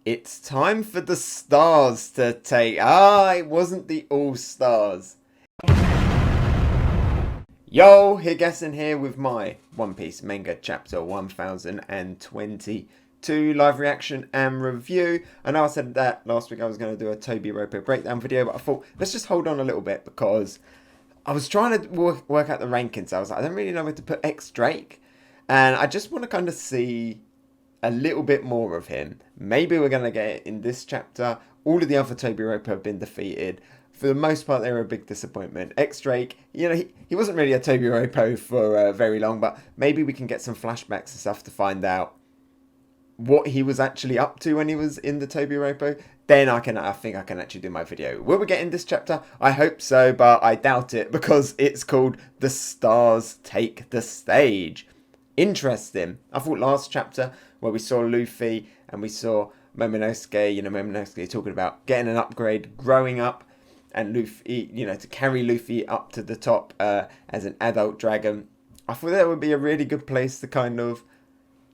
It's time for the stars to take. Ah, it wasn't the all stars. Yo, Hegassen here with my One Piece Manga Chapter 1022 live reaction and review. I know I said that last week I was going to do a Tobi Roppo breakdown video, but I thought let's just hold on a little bit because I was trying to work out the rankings. I was like, I don't really know where to put X Drake, and I just want to kind of see a little bit more of him. Maybe we're going to get it in this chapter. All of the other Tobi Roppo have been defeated. For the most part, they were a big disappointment. X-Drake, he wasn't really a Tobi Roppo for very long, but maybe we can get some flashbacks and stuff to find out what he was actually up to when he was in the Tobi Roppo. Then I think I can actually do my video. Will we get in this chapter? I hope so, but I doubt it because it's called The Stars Take the Stage. Interesting. I thought last chapter where we saw Luffy and we saw Momonosuke, Momonosuke talking about getting an upgrade, growing up, and Luffy, to carry Luffy up to the top as an adult dragon. I thought that would be a really good place to kind of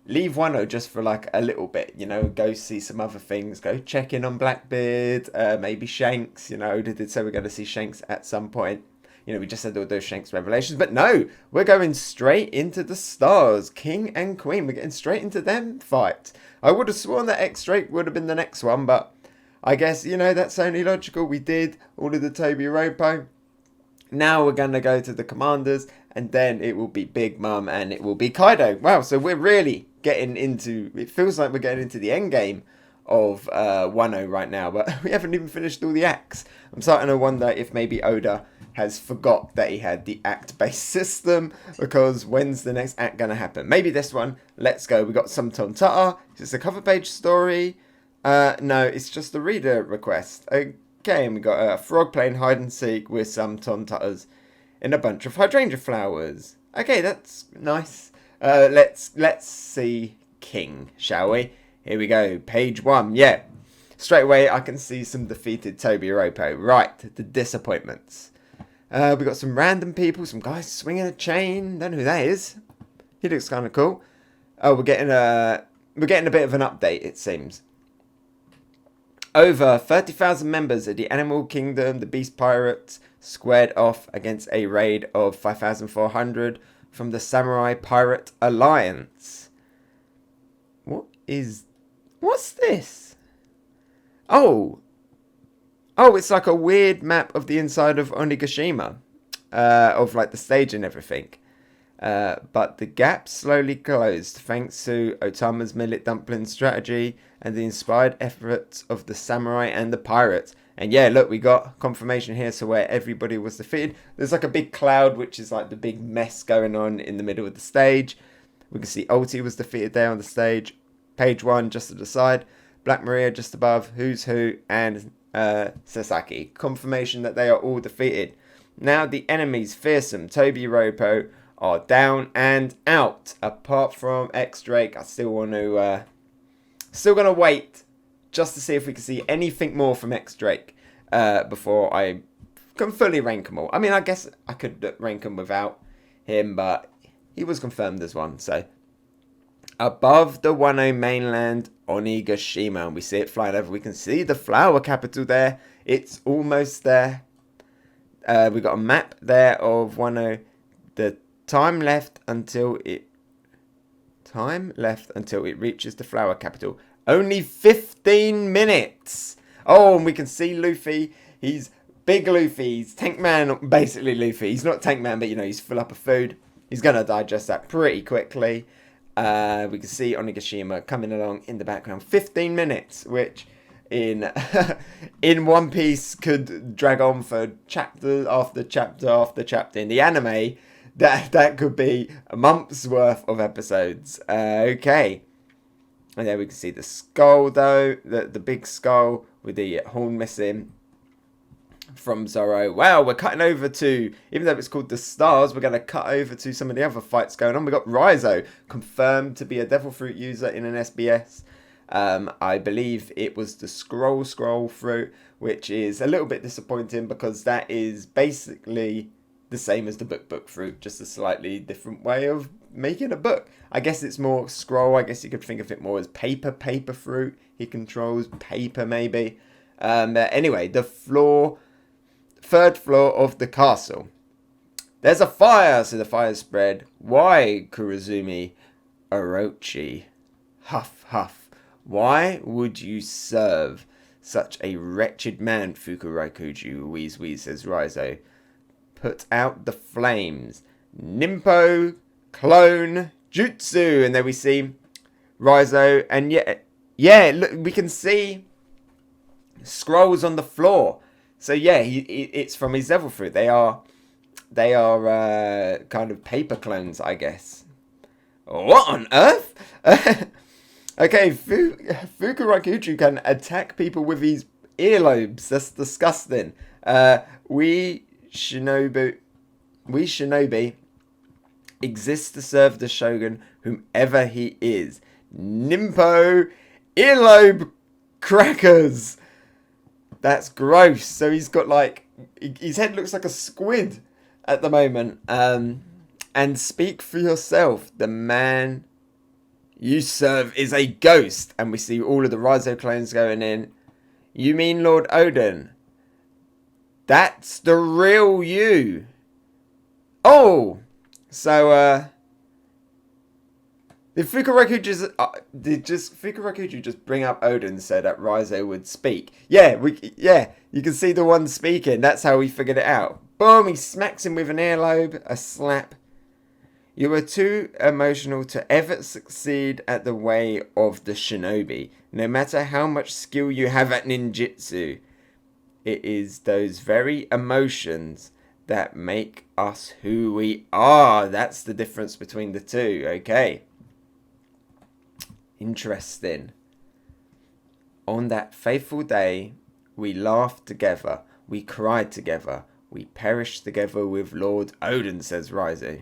leave Wano just for like a little bit, go see some other things, go check in on Blackbeard, maybe Shanks, they did say we're going to see Shanks at some point. We just said all those Shanks revelations, but no, we're going straight into the stars, King and Queen. We're getting straight into them fight. I would have sworn that X-Drake would have been the next one, but I guess, that's only logical. We did all of the Tobi Roppo. Now we're going to go to the Commanders, and then it will be Big Mum, and it will be Kaido. Wow, so we're really getting into, it feels like we're getting into the end game of Wano right now, but we haven't even finished all the acts. I'm starting to wonder if maybe Oda has forgot that he had the act-based system, because when's the next act going to happen? Maybe this one. Let's go. We got some Tontatta. Is this a cover page story? No, it's just a reader request. Okay, and we got a frog playing hide and seek with some Tontattas in a bunch of hydrangea flowers. Okay, that's nice. Let's see King, shall we? Here we go, page 1. Yeah, straight away I can see some defeated Tobi Roppo. Right, the disappointments. We got some random people, some guys swinging a chain. Don't know who that is. He looks kind of cool. Oh, we're getting a bit of an update, it seems. Over 30,000 members of the Animal Kingdom, the Beast Pirates, squared off against a raid of 5,400 from the Samurai Pirate Alliance. What's this? Oh, it's like a weird map of the inside of Onigashima, of like the stage and everything. But the gap slowly closed thanks to Otama's millet dumpling strategy and the inspired efforts of the samurai and the pirates. And yeah, look, we got confirmation here, so where everybody was defeated. There's like a big cloud, which is like the big mess going on in the middle of the stage. We can see Ulti was defeated there on the stage. Page 1 just to the side. Black Maria just above. Who's Who and Sasaki. Confirmation that they are all defeated. Now the enemies, fearsome Tobi Roppo, are down and out. Apart from X-Drake, I still want to... still going to wait just to see if we can see anything more from X-Drake before I can fully rank them all. I mean, I guess I could rank them without him, but he was confirmed as one, so... Above the Wano mainland, Onigashima, and we see it flying over. We can see the flower capital there. It's almost there. We got a map there of Wano. The time left until it reaches the flower capital. Only 15 minutes. Oh, and we can see Luffy. He's big Luffy. He's Tank Man, basically Luffy. He's not Tank Man, but he's full up of food. He's gonna digest that pretty quickly. We can see Onigashima coming along in the background. 15 minutes, which in in One Piece could drag on for chapter after chapter after chapter. In the anime, that could be a month's worth of episodes. Okay. And there we can see the skull, though. The big skull with the horn missing from Zoro. Wow, we're cutting over to, even though it's called The Stars, we're going to cut over to some of the other fights going on. We got Raizo, confirmed to be a Devil Fruit user in an SBS. I believe it was the Scroll Fruit, which is a little bit disappointing because that is basically the same as the book fruit, just a slightly different way of making a book. I guess it's more scroll. I guess you could think of it more as paper fruit. He controls paper, maybe. Anyway, the third floor of the castle. There's a fire, so the fire spread. Why, Kurozumi Orochi? Huff, huff. Why would you serve such a wretched man, Fukurokuju? Wheeze, wheeze, says Raizo. Put out the flames. Nimpo, clone, jutsu. And there we see Raizo. And yeah, look, we can see scrolls on the floor. So yeah, it's from his devil fruit. They are kind of paper clones, I guess. What on earth? Okay, Fukurokuju can attack people with his earlobes. That's disgusting. We shinobi exists to serve the shogun, whomever he is. Nimpo earlobe crackers. That's gross. So he's got like his head looks like a squid at the moment. And speak for yourself. The man you serve is a ghost. And we see all of the Raizo clones going in. You mean Lord Odin? That's the real you. Oh! So, did Fukurokuju just bring up Odin so that Raizo would speak? Yeah, you can see the one speaking. That's how we figured it out. Boom, he smacks him with an earlobe, a slap. You are too emotional to ever succeed at the way of the shinobi, no matter how much skill you have at ninjutsu. It is those very emotions that make us who we are. That's the difference between the two, okay? Interesting. On that fateful day, we laughed together, we cried together, we perished together with Lord Odin, says Raizo.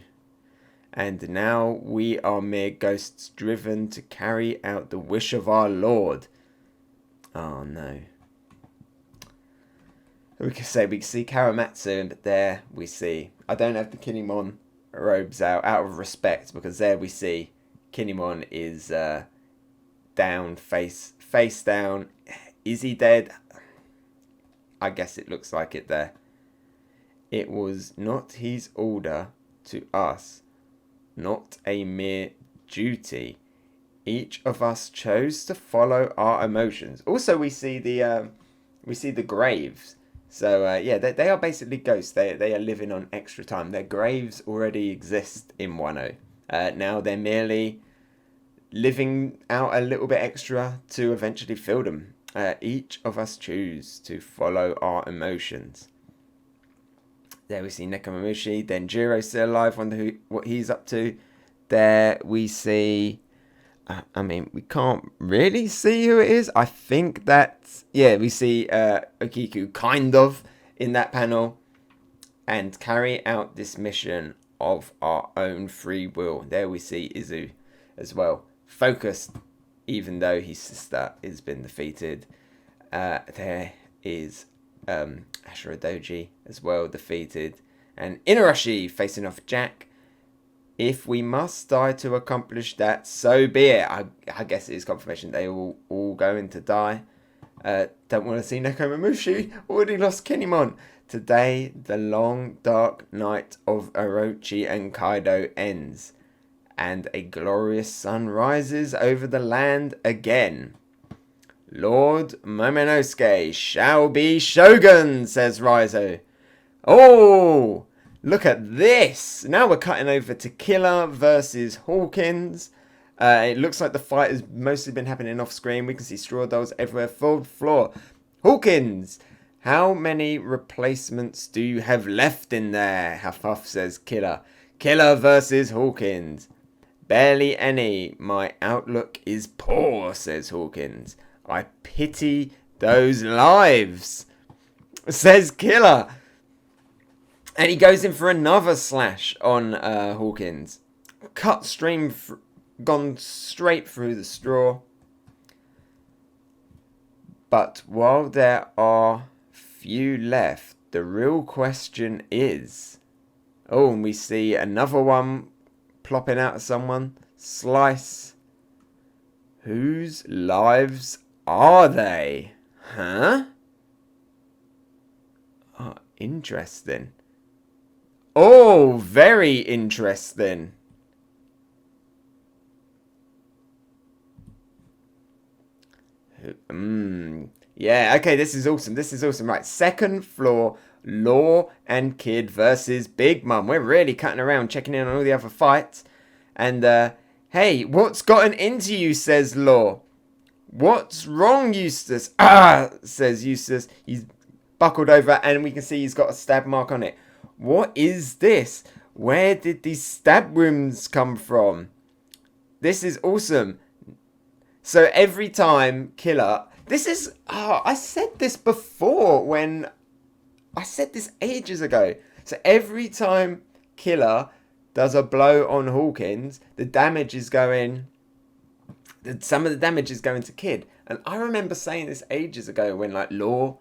And now we are mere ghosts driven to carry out the wish of our Lord. Oh no. We can see Karamatsu, and there we see. I don't have the Kinemon robes out of respect, because there we see Kinemon is down, face down. Is he dead? I guess it looks like it there. It was not his order to us, not a mere duty. Each of us chose to follow our emotions. Also, we see the graves. So yeah, they are basically ghosts. They are living on extra time. Their graves already exist in Wano. Now they're merely living out a little bit extra to eventually fill them. Each of us choose to follow our emotions. There we see Nekomamushi. Then Jiro's still alive. Wonder what he's up to. There we see... I mean, we can't really see who it is. I think that... Yeah, we see Okiku kind of in that panel. And carry out this mission of our own free will. There we see Izu as well. Focused, even though his sister has been defeated. There is Ashura Doji as well defeated. And Inuarashi facing off Jack. If we must die to accomplish that, so be it. I guess it is confirmation they all going to die. Don't want to see Nekomamushi. Already lost Kinemon. Today, the long, dark night of Orochi and Kaido ends. And a glorious sun rises over the land again. Lord Momonosuke shall be Shogun, says Raizo. Oh! Look at this! Now we're cutting over to Killer versus Hawkins. It looks like the fight has mostly been happening off screen. We can see straw dolls everywhere, full floor. Hawkins! How many replacements do you have left in there? Huff Huff, says Killer. Killer versus Hawkins. Barely any. My outlook is poor, says Hawkins. I pity those lives, says Killer. And he goes in for another slash on Hawkins. Cut stream gone straight through the straw. But while there are few left, the real question is, Oh, and we see another one plopping out of someone. Slice. Whose lives are they? Huh? Oh, interesting. Oh, very interesting. Yeah, okay, this is awesome. This is awesome. Right, second floor, Law and Kid versus Big Mum. We're really cutting around, checking in on all the other fights. And, hey, what's gotten into you, says Law. What's wrong, Eustace? Ah, says Eustace. He's buckled over and we can see he's got a stab mark on it. What is this? Where did these stab wounds come from? This is awesome. So every time Killer... This is... Oh, I said this before when... I said this ages ago. So every time Killer does a blow on Hawkins, the damage is going... Some of the damage is going to Kid. And I remember saying this ages ago when, like, Law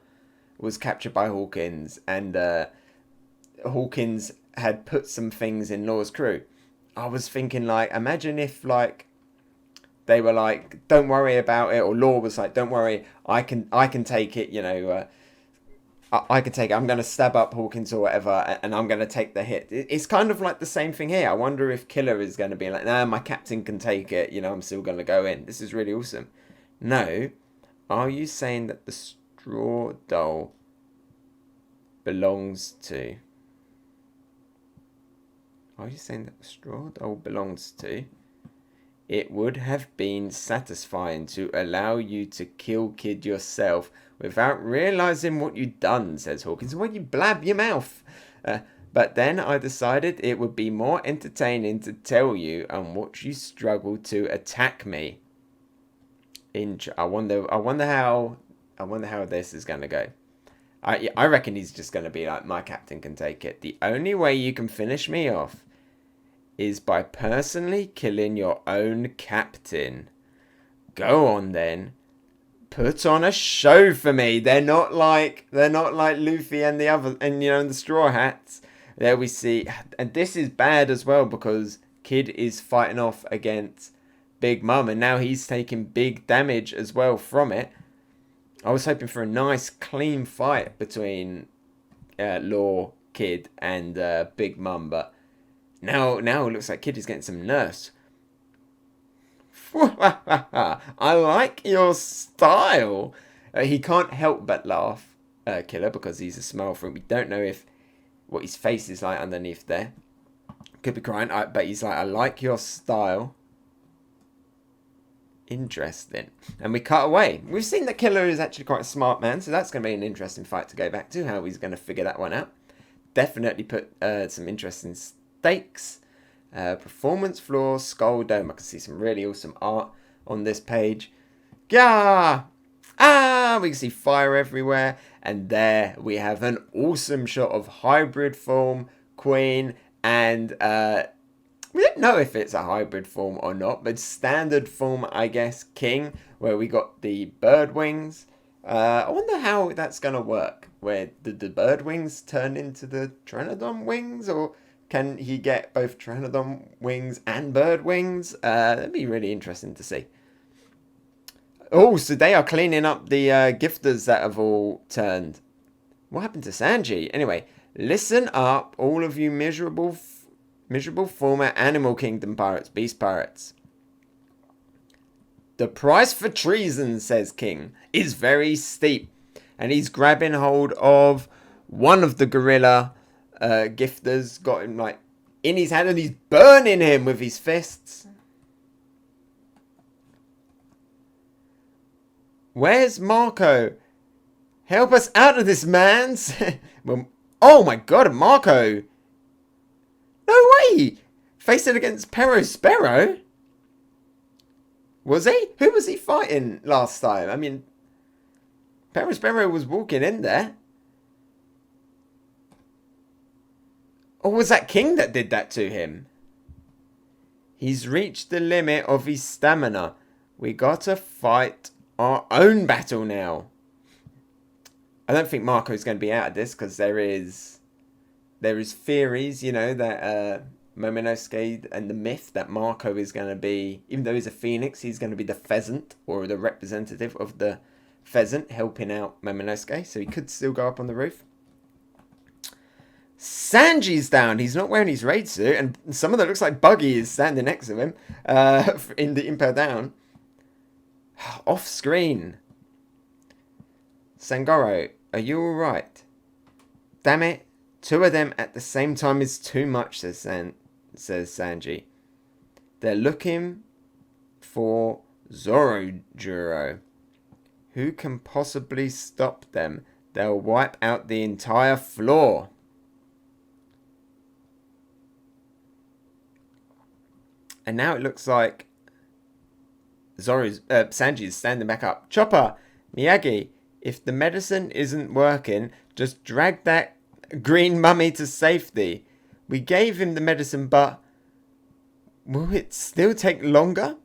was captured by Hawkins and Hawkins had put some things in Law's crew. I was thinking, like, imagine if, like, they were like, don't worry about it, or Law was like, don't worry, I can take it, you know, I can take it, I'm going to stab up Hawkins or whatever, and I'm going to take the hit. It's kind of like the same thing here. I wonder if Killer is going to be like, nah, my captain can take it, you know, I'm still going to go in. This is really awesome. No, are you saying that the straw doll belongs to... Are you saying that the straw doll belongs to... It would have been satisfying to allow you to kill Kid yourself without realizing what you'd done, says Hawkins. Why you blab your mouth? But then I decided it would be more entertaining to tell you and watch you struggle to attack me. I wonder how this is gonna go. I reckon he's just gonna be like, my captain can take it. The only way you can finish me off is by personally killing your own captain. Go on then. Put on a show for me. They're not like Luffy and the other, and you know, and the Straw Hats. There we see, and this is bad as well because Kid is fighting off against Big Mum, and now he's taking big damage as well from it. I was hoping for a nice clean fight between Law, Kid, and Big Mum, but now it looks like Kid is getting some nerfs. I like your style. He can't help but laugh, Killer, because he's a smile for him. We don't know what his face is like underneath there. Could be crying, but he's like, I like your style. Interesting. And we cut away. We've seen that Killer is actually quite a smart man, so that's going to be an interesting fight to go back to, how he's going to figure that one out. Definitely put some interesting stakes. Performance floor, skull dome. I can see some really awesome art on this page. Yeah! We can see fire everywhere. And there we have an awesome shot of hybrid form, Queen, and we don't know if it's a hybrid form or not, but standard form, I guess, King, where we got the bird wings. I wonder how that's going to work. Where did the bird wings turn into the Pteranodon wings, or can he get both Pteranodon wings and bird wings? That'd be really interesting to see. Oh, so they are cleaning up the gifters that have all turned. What happened to Sanji? Anyway, listen up, all of you miserable former Animal Kingdom pirates, beast pirates. The price for treason, says King, is very steep. And he's grabbing hold of one of the gorilla gifters, got him like in his hand, and he's burning him with his fists. Where's Marco? Help us out of this, man. Well, oh my god, Marco. No way. Faced it against Pero Sparrow. Was he? Who was he fighting last time? I mean, Pero Sparrow was walking in there. Or was that King that did that to him? He's reached the limit of his stamina. We gotta fight our own battle now. I don't think Marco's going to be out of this because there is there is theories, that Momonosuke and the myth that Marco is going to be, even though he's a phoenix, he's going to be the pheasant or the representative of the pheasant helping out Momonosuke. So he could still go up on the roof. Sanji's down. He's not wearing his raid suit, and someone that looks like Buggy is standing next to him in the Impel Down. Off screen. Sangoro, are you alright? Damn it. 2 of them at the same time is too much, says Sanji. They're looking for Zorojuro. Who can possibly stop them? They'll wipe out the entire floor. And now it looks like Sanji is standing back up. Chopper, Miyagi, if the medicine isn't working, just drag that green mummy to safety. We gave him the medicine, but will it still take longer?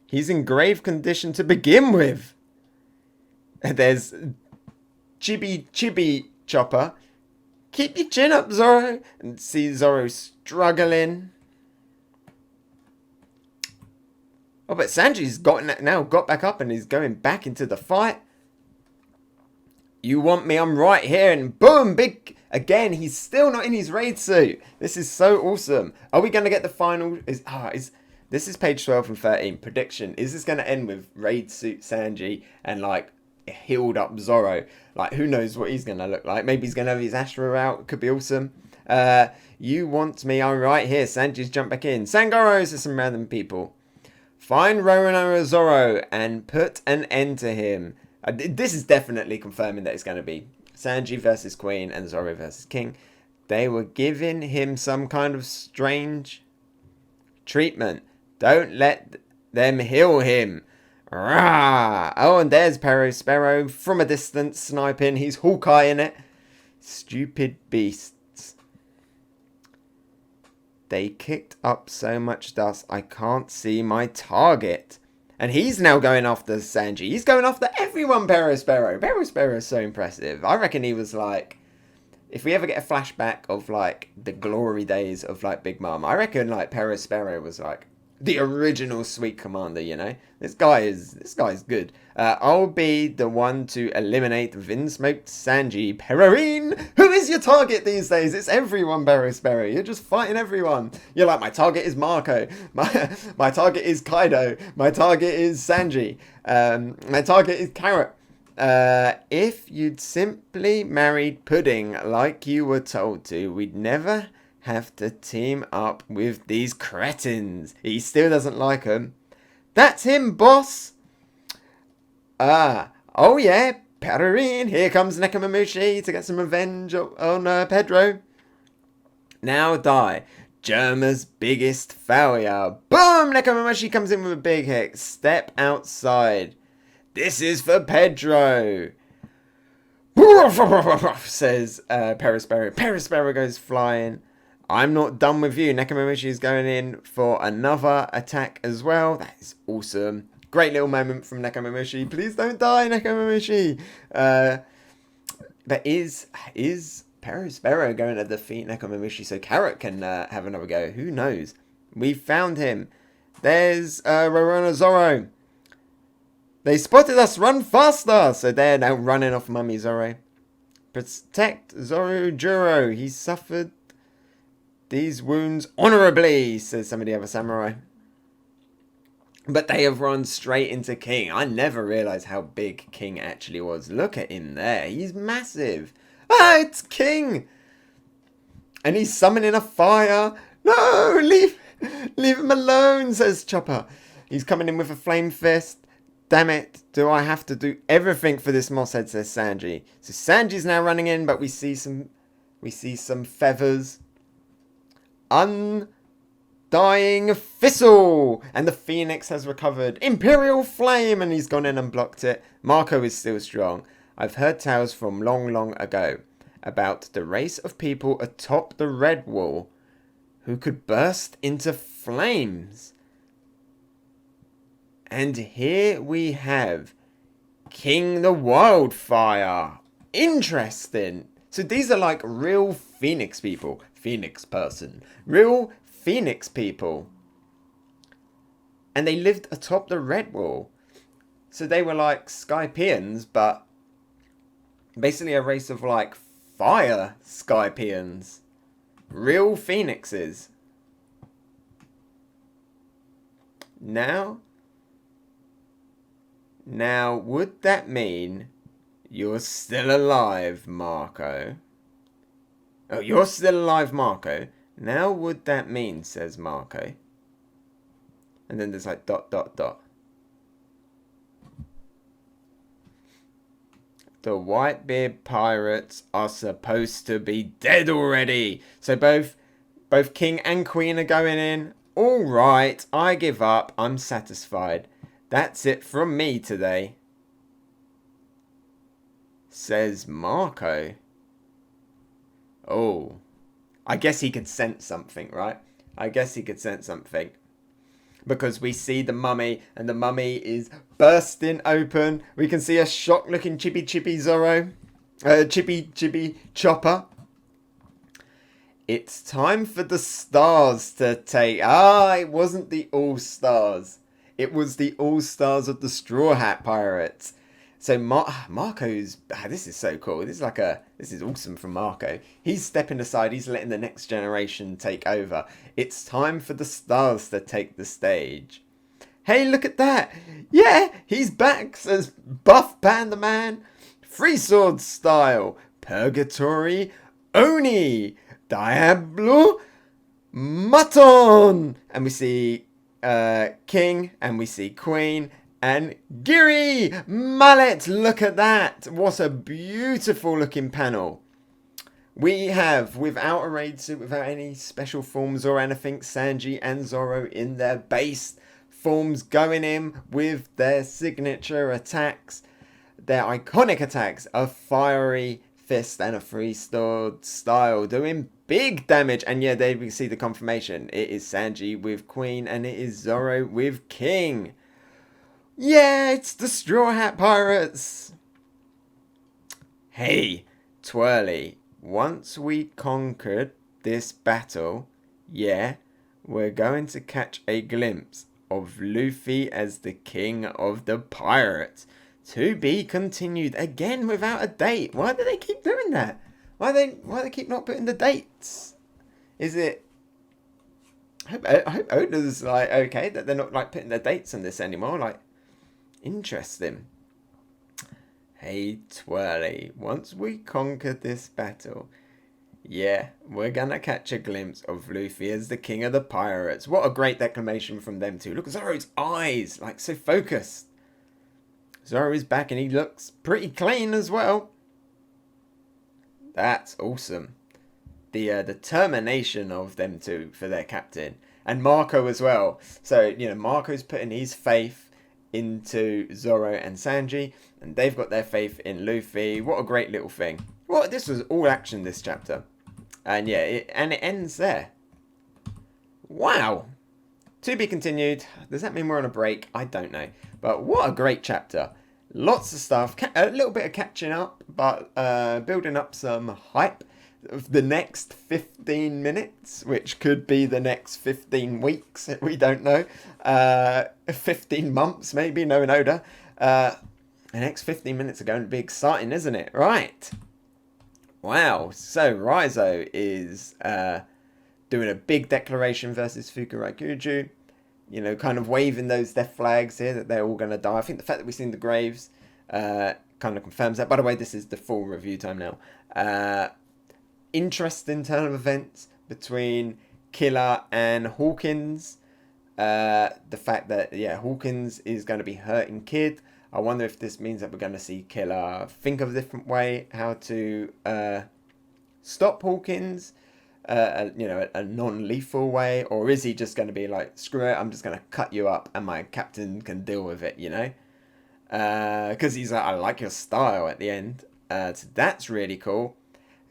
He's in grave condition to begin with. And there's Chibi Chopper. Keep your chin up, Zoro. And see Zoro struggling. Oh, but Sanji's got back up and is going back into the fight. You want me? I'm right here. And boom, big. Again, he's still not in his raid suit. This is so awesome. Are we going to get the final? This is page 12 and 13. Prediction. Is this going to end with raid suit Sanji and like healed up Zoro? Like, who knows what he's going to look like? Maybe he's going to have his Ashra out. Could be awesome. You want me? I'm right here. Sanji's jumped back in. Sangoro says some random people. Find Roronoa Zoro and put an end to him. This is definitely confirming that it's going to be Sanji versus Queen and Zoro versus King. They were giving him some kind of strange treatment. Don't let them heal him. Rah! Oh, and there's Sparrow from a distance sniping. He's Hawkeye in it. Stupid beasts. They kicked up so much dust, I can't see my target. And he's now going after Sanji. He's going after everyone, Sparrow. Sparrow is so impressive. I reckon he was like, if we ever get a flashback of like the glory days of like Big Mom, I reckon like Sparrow was like the original sweet commander, This guy is good. I'll be the one to eliminate Vinsmoked Sanji. Perrine, who is your target these days? It's everyone, Sparrow. You're just fighting everyone. You're like, my target is Marco. My target is Kaido. My target is Sanji. My target is Carrot. If you'd simply married Pudding like you were told to, we'd never have to team up with these cretins. He still doesn't like them. That's him, boss. Oh yeah, Perrine. Here comes Nekomamushi to get some revenge on Pedro. Now die. Germa's biggest failure. Boom! Nekomamushi comes in with a big hit. Step outside. This is for Pedro. Says Sparrow. Sparrow goes flying. I'm not done with you. Nekomamushi is going in for another attack as well. That is awesome. Great little moment from Nekomamushi. Please don't die, Nekomamushi. But is Sparrow going to defeat Nekomamushi so Carrot can have another go? Who knows? We found him. There's Roronoa Zoro. They spotted us. Run faster. So they're now running off Mummy Zoro. Protect Zorojuro. He suffered these wounds honorably, says some of the other samurai. But they have run straight into King. I never realised how big King actually was. Look at him there. He's massive. Ah, it's King. And he's summoning a fire. No, leave him alone, says Chopper. He's coming in with a flame fist. Damn it. Do I have to do everything for this moss head, says Sanji. So Sanji's now running in, but we see some feathers. Undying Thistle! And the Phoenix has recovered. Imperial Flame! And he's gone in and blocked it. Marco is still strong. I've heard tales from long, long ago about the race of people atop the Red Wall who could burst into flames. And here we have King the Wildfire. Interesting. So these are like real Phoenix people. Phoenix person. Real Phoenix people. And they lived atop the Red Wall. So they were like Skypians, but basically a race of like fire Skypians. Real Phoenixes. Now, would that mean you're still alive, Marco? Oh, you're still alive, Marco. Now, would that mean, says Marco. And then there's like ... The Whitebeard pirates are supposed to be dead already. So both King and Queen are going in. All right, I give up. I'm satisfied. That's it from me today, says Marco. Oh, I guess he could sense something, right? I guess he could sense something. Because we see the mummy, and the mummy is bursting open. We can see a shocked-looking Chippy Zoro. Chippy Chopper. It's time for the stars to take... it wasn't the All-Stars. It was the All-Stars of the Straw Hat Pirates. So Marco's... this is so cool. This is awesome from Marco. He's stepping aside. He's letting the next generation take over. It's time for the stars to take the stage. Hey, look at that. Yeah, he's back, says Buff Panda Man. Free Sword style. Purgatory Oni. Diablo Mutton. And we see King, and we see Queen, and Giri Mallet. Look at that. What a beautiful looking panel. We have, without a raid suit, without any special forms or anything, Sanji and Zoro in their base forms going in with their signature attacks. Their iconic attacks, a fiery fist and a free sword style, doing big damage. And yeah, there we see the confirmation. It is Sanji with Queen, and it is Zoro with King. Yeah, it's the Straw Hat Pirates. Hey, Twirly, once we conquered this battle, yeah, we're going to catch a glimpse of Luffy as the king of the pirates. To be continued, again without a date. Why do they keep doing that? Why they keep not putting the dates? Is it... I hope Oda's like okay that they're not like putting the dates on this anymore. Like, interesting. Hey Twirly, once we conquer this battle, yeah, we're gonna catch a glimpse of Luffy as the king of the pirates. What a great declamation from them too. Look at Zoro's eyes, like so focused. Zoro is back and he looks pretty clean as well. That's awesome. The determination of them two for their captain. And Marco as well. So, you know, Marco's putting his faith into Zoro and Sanji. And they've got their faith in Luffy. What a great little thing. Well, this was all action this chapter. And yeah, it ends there. Wow. To be continued. Does that mean we're on a break? I don't know. But what a great chapter. Lots of stuff. A little bit of catching up, but building up some hype of the next 15 minutes, which could be the next 15 weeks. We don't know. 15 months, maybe, knowing Oda. The next 15 minutes are going to be exciting, isn't it? Right. Wow. So, Raizo is doing a big declaration versus Fukuraikuju. You know, kind of waving those death flags here that they're all going to die. I think the fact that we've seen the graves kind of confirms that. By the way, this is the full review time now. Interesting turn of events between Killer and Hawkins. The fact that, yeah, Hawkins is going to be hurting Kid. I wonder if this means that we're going to see Killer think of a different way how to stop Hawkins. You know, a non-lethal way, or is he just going to be like, screw it, I'm just going to cut you up and my captain can deal with it, you know? Because he's like, I like your style at the end. So that's really cool.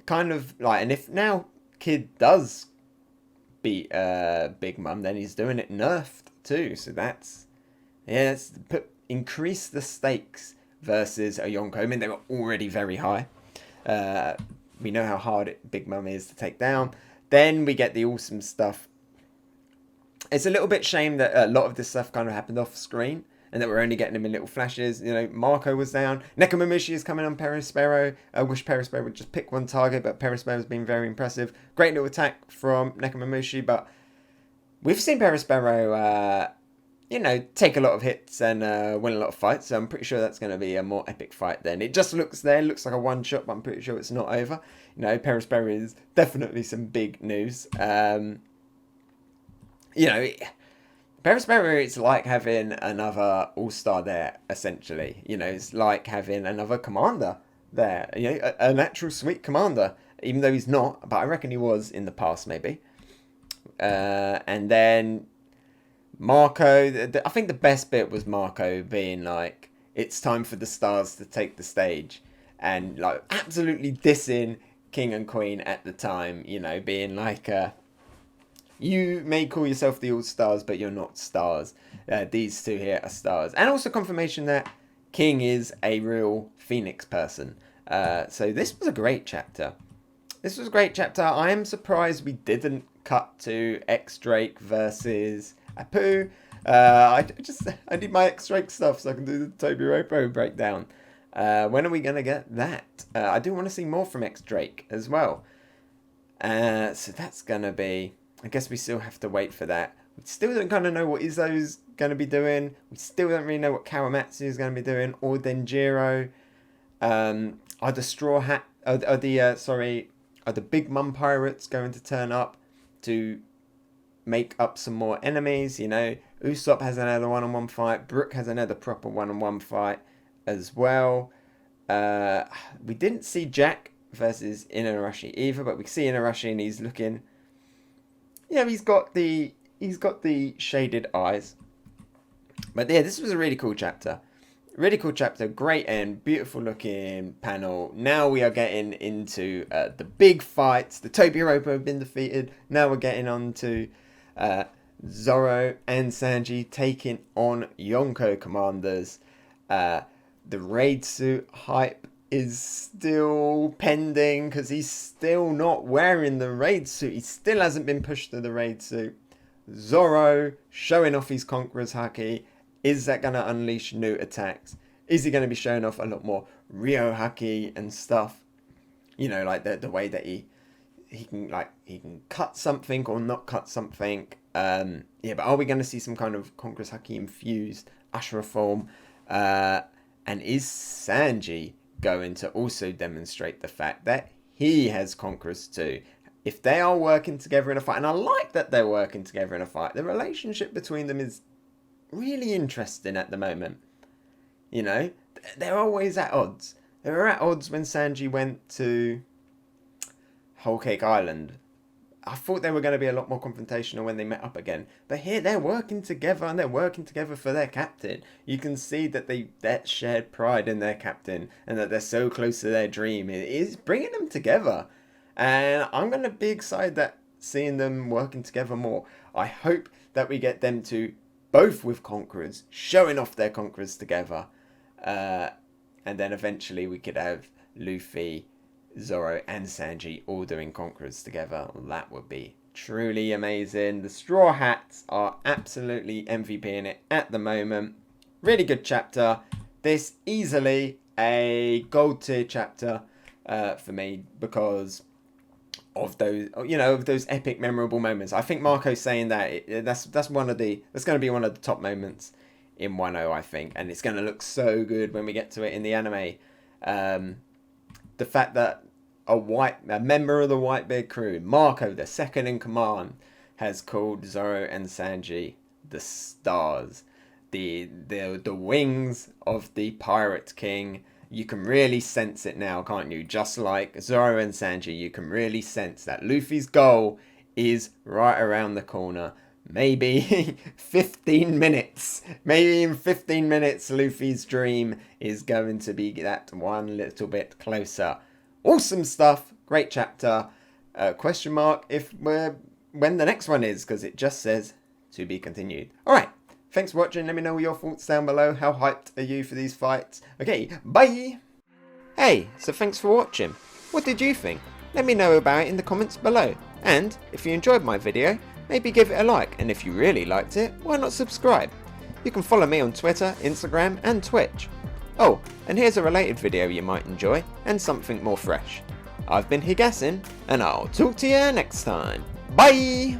Kind of like, and if now Kid does beat Big Mum, then he's doing it nerfed too. So that's, yeah, increase the stakes versus a Yonko. I mean, they were already very high. we know how hard Big Mom is to take down. Then we get the awesome stuff. It's a little bit shame that a lot of this stuff kind of happened off screen and that we're only getting them in little flashes. You know, Marco was down. Nekomamushi is coming on Perospero. I wish Perospero would just pick one target, but Perospero's been very impressive. Great little attack from Nekomamushi, but we've seen Perospero, take a lot of hits and win a lot of fights. So I'm pretty sure that's going to be a more epic fight then. It just looks like a one-shot, but I'm pretty sure it's not over. You know, Perospero is definitely some big news. Perospero, it's like having another all-star there, essentially. You know, it's like having another commander there. You know, an actual sweet commander, even though he's not, but I reckon he was in the past, maybe. And then Marco, I think the best bit was Marco being like, it's time for the stars to take the stage. And like absolutely dissing King and Queen at the time, you know, being like, you may call yourself the All-Stars, but you're not stars. These two here are stars. And also confirmation that King is a real Phoenix person. So this was a great chapter. I am surprised we didn't cut to X-Drake versus Apu. I need my X-Drake stuff so I can do the Tobi Roppo breakdown. When are we going to get that? I do want to see more from X-Drake as well. So that's going to be... I guess we still have to wait for that. We still don't kind of know what Izzo's going to be doing. We still don't really know what Kawamatsu is going to be doing. Or Denjiro. Are the Straw Hat... Are the Big Mum Pirates going to turn up to make up some more enemies? You know, Usopp has another one-on-one fight. Brook has another proper one-on-one fight as well. We didn't see Jack versus Inuarashi either, but we see Inuarashi and he's looking... Yeah, he's got the shaded eyes. But yeah, this was a really cool chapter. Great end, beautiful looking panel. Now we are getting into the big fights. The Tobi Roppo have been defeated. Now we're getting on to Zoro and Sanji taking on Yonko Commanders. The raid suit hype is still pending because he's still not wearing the raid suit. He still hasn't been pushed to the raid suit. Zoro showing off his Conqueror's Haki. Is that going to unleash new attacks? Is he going to be showing off a lot more Ryo Haki and stuff? You know, like the way that he can cut something or not cut something. But are we going to see some kind of Conqueror's Haki infused Ashura form? And is Sanji going to also demonstrate the fact that he has Conquerors too? If they are working together in a fight, and I like that they're working together in a fight, the relationship between them is really interesting at the moment. You know, they're always at odds. They were at odds when Sanji went to Whole Cake Island. I thought they were going to be a lot more confrontational when they met up again. But here they're working together and they're working together for their captain. You can see that that shared pride in their captain and that they're so close to their dream. It is bringing them together. And I'm going to be excited that seeing them working together more. I hope that we get them to both with Conquerors, showing off their Conquerors together. And then eventually we could have Luffy, Zoro and Sanji all doing Conquerors together. That would be truly amazing. The Straw Hats are absolutely MVP in it at the moment. Really good chapter. This easily a gold tier chapter for me because of those epic memorable moments. I think Marco's saying that that's going to be one of the top moments in Wano, I think, and it's going to look so good when we get to it in the anime. The fact that a member of the Whitebeard crew, Marco, the second in command, has called Zoro and Sanji the stars, the wings of the Pirate King. You can really sense it now, can't you? Just like Zoro and Sanji, you can really sense that Luffy's goal is right around the corner. Maybe 15 minutes. Maybe in 15 minutes, Luffy's dream is going to be that one little bit closer. Awesome stuff. Great chapter. Question mark when the next one is, because it just says to be continued. Alright. Thanks for watching. Let me know your thoughts down below. How hyped are you for these fights? Okay, bye! Hey, so thanks for watching. What did you think? Let me know about it in the comments below. And if you enjoyed my video, maybe give it a like, and if you really liked it, why not subscribe? You can follow me on Twitter, Instagram and Twitch. Oh, and here's a related video you might enjoy, and something more fresh. I've been Hegassen, and I'll talk to you next time. Bye!